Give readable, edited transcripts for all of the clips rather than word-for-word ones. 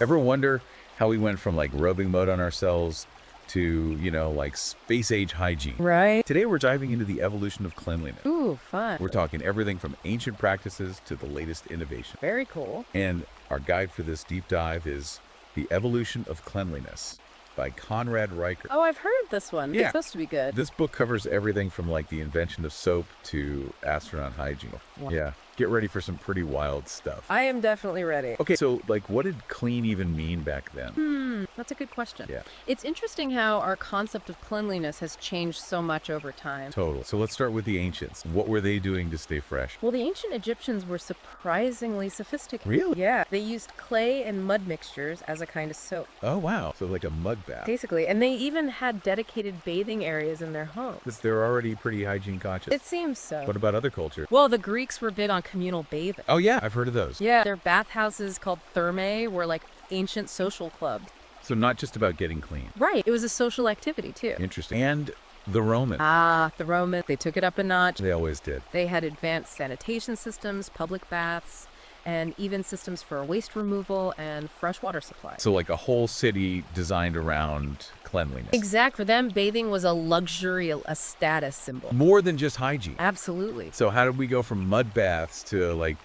Ever wonder how we went from like rubbing mud on ourselves to, like space age hygiene? Right? Today we're diving into the evolution of cleanliness. Ooh, fun. We're talking everything from ancient practices to the latest innovation. Very cool. And our guide for this deep dive is The Evolution of Cleanliness by Conrad Reichert. Oh, I've heard of this one. Yeah. It's supposed to be good. This book covers everything from like the invention of soap to astronaut hygiene. Wow. Yeah, get ready for some pretty wild stuff. I am definitely ready. Okay, so like what did clean even mean back then? That's a good question. Yeah. It's interesting how our concept of cleanliness has changed so much over time. Total. So let's start with the ancients. What were they doing to stay fresh? Well, the ancient Egyptians were surprisingly sophisticated. Really? Yeah. They used clay and mud mixtures as a kind of soap, Oh, wow. So like a mud bath. basically. And they even had dedicated bathing areas in their homes. They're already pretty hygiene conscious. It seems so. What about other cultures? Well, the Greeks were big on communal bathing. Oh, yeah, I've heard of those. Yeah, their bathhouses called thermae were like ancient social clubs. So not just about getting clean. Right. It was a social activity, too. Interesting. And the Romans. The Romans, they took it up a notch. They always did. They had advanced sanitation systems, public baths, and even systems for waste removal and fresh water supply. So like a whole city designed around cleanliness. Exact. For them, bathing was a luxury, a status symbol. More than just hygiene. Absolutely. So how did we go from mud baths to like,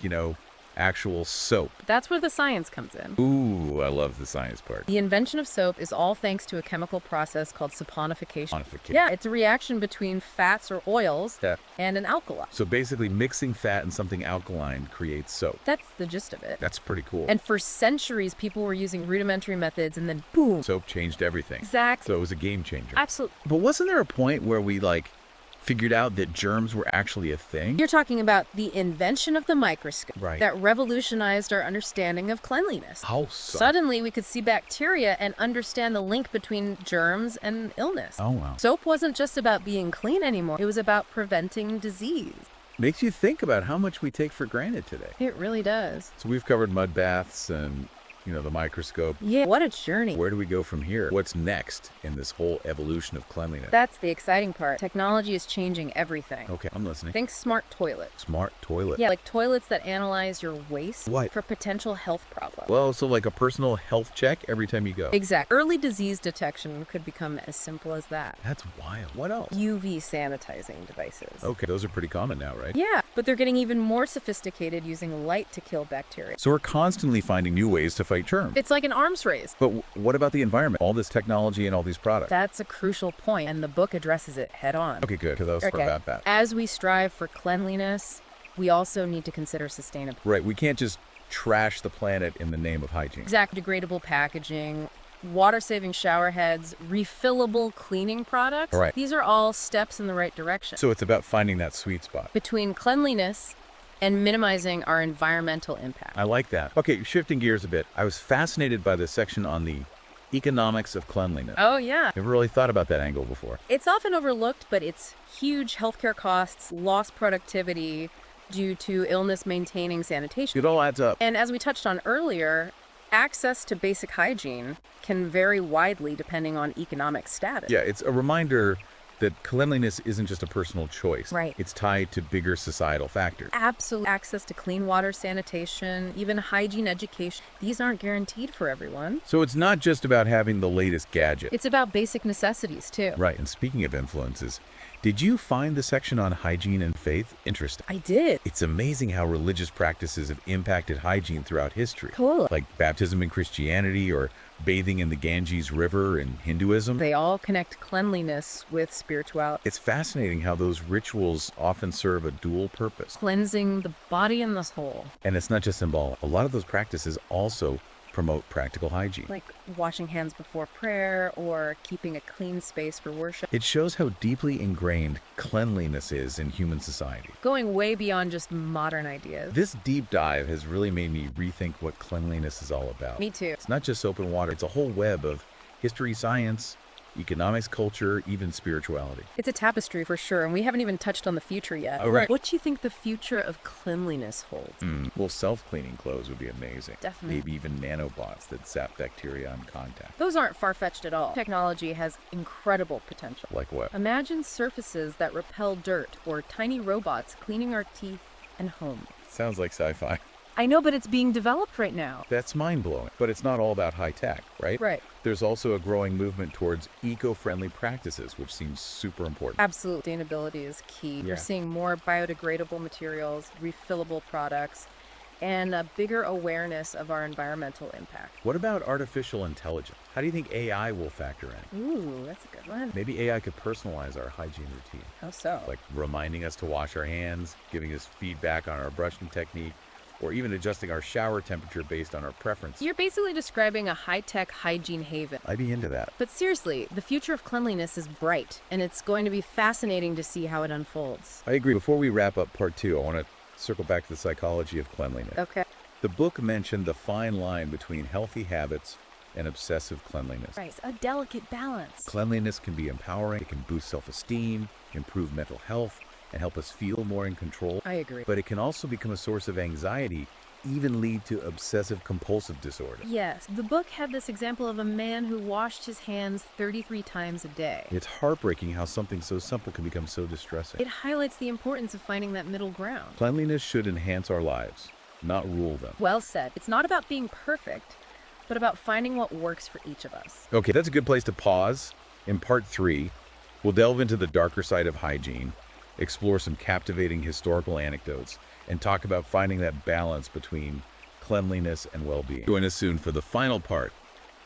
actual soap? That's where the science comes in. Ooh, I love the science part. The invention of soap is all thanks to a chemical process called saponification. Saponification. Yeah, it's a reaction between fats or oils Yeah. and an alkali. So basically mixing fat and something alkaline creates soap. That's the gist of it. That's pretty cool. And for centuries, people were using rudimentary methods, and then boom. Soap changed everything. Exactly. So it was a game changer. Absolutely. But wasn't there a point where we figured out that germs were actually a thing? You're talking about the invention of the microscope Right. that revolutionized our understanding of cleanliness. How so? Suddenly, we could see bacteria and understand the link between germs and illness. Oh, wow. Soap wasn't just about being clean anymore. It was about preventing disease. Makes you think about how much we take for granted today. It really does. So we've covered mud baths and, the microscope. Yeah, what a journey. Where do we go from here? What's next in this whole evolution of cleanliness? That's the exciting part. Technology is changing everything. Okay, I'm listening. Think smart toilet. Smart toilet. Yeah, like toilets that analyze your waste What? for potential health problems. Well, so like a personal health check every time you go. Exact. Early disease detection could become as simple as that. That's wild. What else? UV sanitizing devices. Okay, those are pretty common now, right? Yeah, but they're getting even more sophisticated using light to kill bacteria. So we're constantly finding new ways to fight germs. It's like an arms race. But what about the environment? All this technology and all these products. That's a crucial point, and the book addresses it head on. Okay, good, because I was about that. As we strive for cleanliness, we also need to consider sustainability. Right, we can't just trash the planet in the name of hygiene. Exact. Degradable packaging, water-saving shower heads, refillable cleaning products. Right. These are all steps in the right direction. So it's about finding that sweet spot. Between cleanliness and minimizing our environmental impact. I like that. Okay, shifting gears a bit. I was fascinated by the section on the economics of cleanliness. Oh, yeah. Never really thought about that angle before. It's often overlooked, but it's huge healthcare costs, lost productivity due to illness maintaining sanitation. It all adds up. And as we touched on earlier, access to basic hygiene can vary widely depending on economic status. Yeah, it's a reminder that cleanliness isn't just a personal choice. Right. It's tied to bigger societal factors. Absolute access to clean water, sanitation, even hygiene education. These aren't guaranteed for everyone. So it's not just about having the latest gadget. It's about basic necessities, too. Right, and speaking of influences, did you find the section on hygiene and faith interesting? I did. It's amazing how religious practices have impacted hygiene throughout history. Cool. Like baptism in Christianity or bathing in the Ganges River in Hinduism. They all connect cleanliness with spirituality. It's fascinating how those rituals often serve a dual purpose. Cleansing the body and the soul. And it's not just symbolic. A lot of those practices also promote practical hygiene. Like washing hands before prayer or keeping a clean space for worship. It shows how deeply ingrained cleanliness is in human society. Going way beyond just modern ideas. This deep dive has really made me rethink what cleanliness is all about. Me too. It's not just soap and water. It's a whole web of history, science, economics, culture, even spirituality. It's a tapestry for sure, and we haven't even touched on the future yet. Oh, right. What do you think the future of cleanliness holds? Well, self-cleaning clothes would be amazing. Definitely. Maybe even nanobots that zap bacteria on contact. Those aren't far-fetched at all. Technology has incredible potential. Like what? Imagine surfaces that repel dirt or tiny robots cleaning our teeth and home. Sounds like sci-fi. I know, but it's being developed right now. That's mind-blowing. But it's not all about high tech, right? Right. There's also a growing movement towards eco-friendly practices, which seems super important. Absolutely. Sustainability is key. Yeah. We're seeing more biodegradable materials, refillable products, and a bigger awareness of our environmental impact. What about artificial intelligence? How do you think AI will factor in? Ooh, that's a good one. Maybe AI could personalize our hygiene routine, How so? like reminding us to wash our hands, giving us feedback on our brushing technique, or even adjusting our shower temperature based on our preference. You're basically describing a high-tech hygiene haven. I'd be into that. But seriously, the future of cleanliness is bright, and it's going to be fascinating to see how it unfolds. I agree. Before we wrap up part 2, I want to circle back to the psychology of cleanliness. Okay. The book mentioned the fine line between healthy habits and obsessive cleanliness. Right, a delicate balance. Cleanliness can be empowering, it can boost self-esteem, improve mental health, and help us feel more in control. I agree. But it can also become a source of anxiety, even lead to obsessive compulsive disorder. Yes, the book had this example of a man who washed his hands 33 times a day. It's heartbreaking how something so simple can become so distressing. It highlights the importance of finding that middle ground. Cleanliness should enhance our lives, not rule them. Well said. It's not about being perfect, but about finding what works for each of us. Okay, that's a good place to pause. In part 3, we'll delve into the darker side of hygiene, explore some captivating historical anecdotes, and talk about finding that balance between cleanliness and well-being. Join us soon for the final part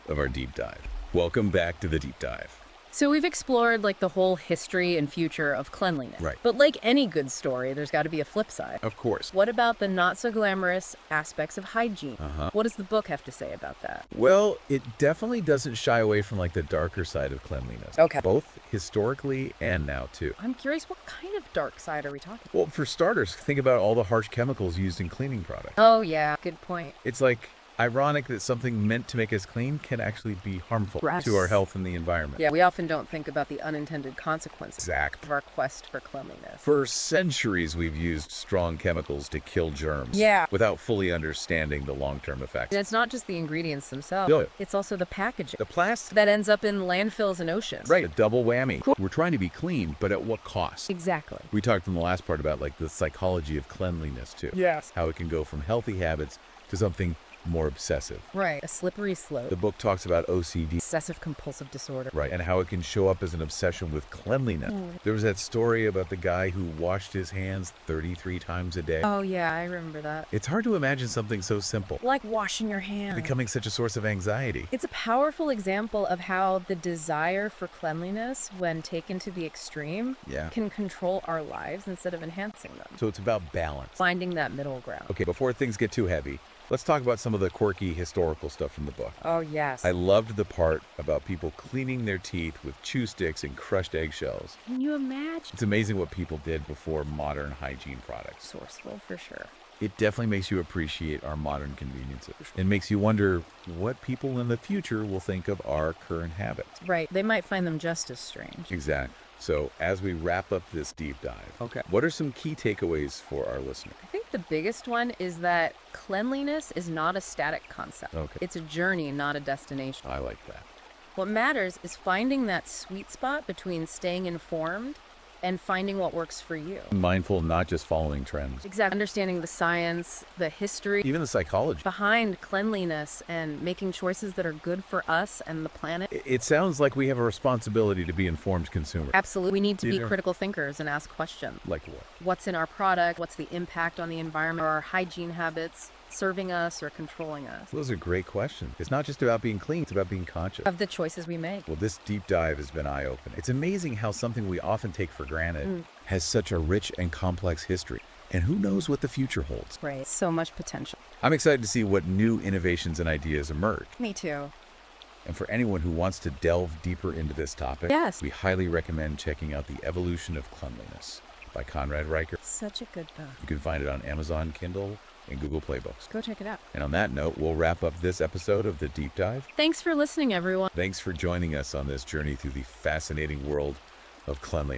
of our deep dive. Welcome back to the deep dive. So we've explored like the whole history and future of cleanliness. Right. But like any good story, there's got to be a flip side. Of course. What about the not so glamorous aspects of hygiene? Uh-huh. What does the book have to say about that? Well, it definitely doesn't shy away from like the darker side of cleanliness. Okay. Both historically and now too. I'm curious, what kind of dark side are we talking about? Well, for starters, think about all the harsh chemicals used in cleaning products. Oh yeah, good point. It's like ironic that something meant to make us clean can actually be harmful Yes. to our health and the environment. Yeah, we often don't think about the unintended consequences Exactly. of our quest for cleanliness. For centuries, we've used strong chemicals to kill germs Yeah. without fully understanding the long-term effects. And it's not just the ingredients themselves, Yeah. it's also the packaging The plastic, that ends up in landfills and oceans. right, a double whammy. We're trying to be clean, but at what cost? Exactly. We talked in the last part about like the psychology of cleanliness too. Yes. How it can go from healthy habits to something more obsessive. Right. A slippery slope. The book talks about OCD, Obsessive compulsive disorder. right, and how it can show up as an obsession with cleanliness. There was that story about the guy who washed his hands 33 times a day. Oh yeah, I remember that. It's hard to imagine something so simple Like washing your hands. becoming such a source of anxiety. It's a powerful example of how the desire for cleanliness, when taken to the extreme, Yeah. can control our lives instead of enhancing them. So it's about balance. Finding that middle ground. Okay, before things get too heavy, let's talk about some of the quirky historical stuff from the book. Oh yes. I loved the part about people cleaning their teeth with chew sticks and crushed eggshells. Can you imagine? It's amazing what people did before modern hygiene products. Resourceful for sure. It definitely makes you appreciate our modern conveniences. It makes you wonder what people in the future will think of our current habits. Right. They might find them just as strange. Exactly. So as we wrap up this deep dive, what are some key takeaways for our listeners? I think the biggest one is that cleanliness is not a static concept. Okay. It's a journey, not a destination. I like that. What matters is finding that sweet spot between staying informed and finding what works for you. Mindful, not just following trends. Exactly. Understanding the science, the history Even the psychology. behind cleanliness and making choices that are good for us and the planet. It sounds like we have a responsibility to be informed consumers. Absolutely. We need to be Yeah. critical thinkers and ask questions. Like what? What's in our product? What's the impact on the environment? Are our hygiene habits serving us or controlling us? Those are great questions. It's not just about being clean, it's about being conscious. Of the choices we make. Well, this deep dive has been eye-opening. It's amazing how something we often take for granted has such a rich and complex history. And who knows what the future holds. Right. So much potential. I'm excited to see what new innovations and ideas emerge. Me too. And for anyone who wants to delve deeper into this topic, Yes. we highly recommend checking out The Evolution of Cleanliness by Conrad Reicher. Such a good book. You can find it on Amazon Kindle and Google Play Books. Go check it out. And on that note, we'll wrap up this episode of The Deep Dive. Thanks for listening, everyone. Thanks for joining us on this journey through the fascinating world of cleanliness.